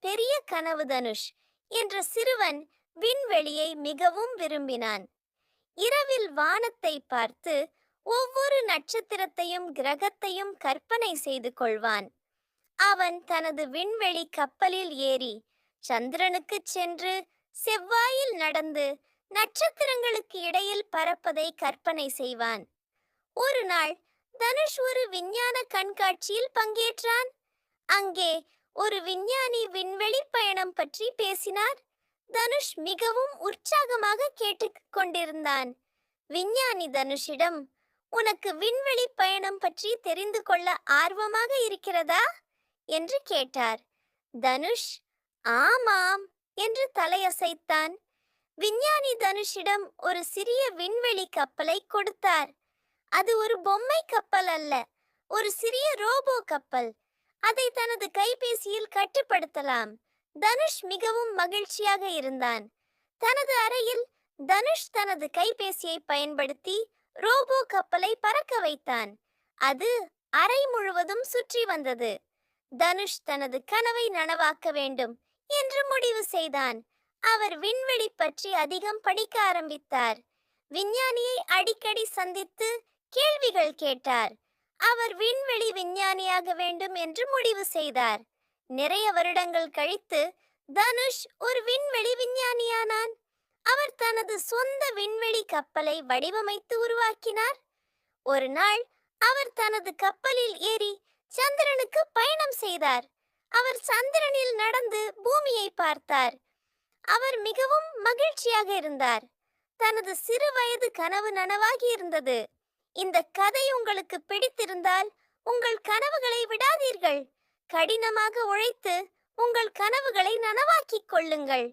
பெரிய கனவு தனுஷ் என்ற சிறுவன் விண்வெளியை மிகவும் விரும்பினான். இரவில் வானத்தை பார்த்து ஒவ்வொரு நட்சத்திரத்தையும் கிரகத்தையும் கற்பனை செய்து கொள்வான். அவன் தனது விண்வெளி கப்பலில் ஏறி சந்திரனுக்குச் சென்று செவ்வாயில் நடந்து நட்சத்திரங்களுக்கு இடையில் பறப்பதை கற்பனை செய்வான். ஒரு நாள் தனுஷ் ஒரு விஞ்ஞான கண்காட்சியில் பங்கேற்றான். அங்கே ஒரு விஞ்ஞானி விண்வெளி பயணம் பற்றி பேசினார். தனுஷ் மிகவும் உற்சாகமாக கேட்டுக் கொண்டிருந்தான். விஞ்ஞானி தனுஷிடம், உனக்கு விண்வெளி பயணம் பற்றி தெரிந்து கொள்ள ஆர்வமாக இருக்கிறதா என்று கேட்டார். தனுஷ் ஆமாம் என்று தலையசைத்தான். விஞ்ஞானி தனுஷிடம் ஒரு சிறிய விண்வெளி கப்பலை கொடுத்தார். அது ஒரு பொம்மை கப்பல் அல்ல, ஒரு சிறிய ரோபோ கப்பல். அதை தனது கைபேசியில் கட்டுப்படுத்தலாம். தனுஷ் மிகவும் மகிழ்ச்சியாக இருந்தான். தனது அறையில் தனுஷ் தனது கைபேசியை பயன்படுத்தி ரோபோ கப்பலை பறக்க வைத்தான். அது அறை முழுவதும் சுற்றி வந்தது. தனுஷ் தனது கனவை நனவாக்க வேண்டும் என்று முடிவு செய்தான். அவர் விண்வெளி பற்றி அதிகம் படிக்க ஆரம்பித்தார். விஞ்ஞானியை அடிக்கடி சந்தித்து கேள்விகள் கேட்டார். அவர் விண்வெளி விஞ்ஞானியாக வேண்டும் என்று முடிவு செய்தார். நிறைய வருடங்கள் கழித்து தனுஷ் ஒரு விண்வெளி விஞ்ஞானியானான். அவர் தனது சொந்த விண்வெளி கப்பலை வடிவமைத்து உருவாக்கினார். ஒரு நாள் அவர் தனது கப்பலில் ஏறி சந்திரனுக்கு பயணம் செய்தார். அவர் சந்திரனில் நடந்து பூமியை பார்த்தார். அவர் மிகவும் மகிழ்ச்சியாக இருந்தார். தனது சிறு வயது கனவு நனவாகி இருந்தது. இந்த கதை உங்களுக்கு பிடித்திருந்தால் உங்கள் கனவுகளை விடாதீர்கள். கடினமாக உழைத்து உங்கள் கனவுகளை நனவாக்கிக் கொள்ளுங்கள்.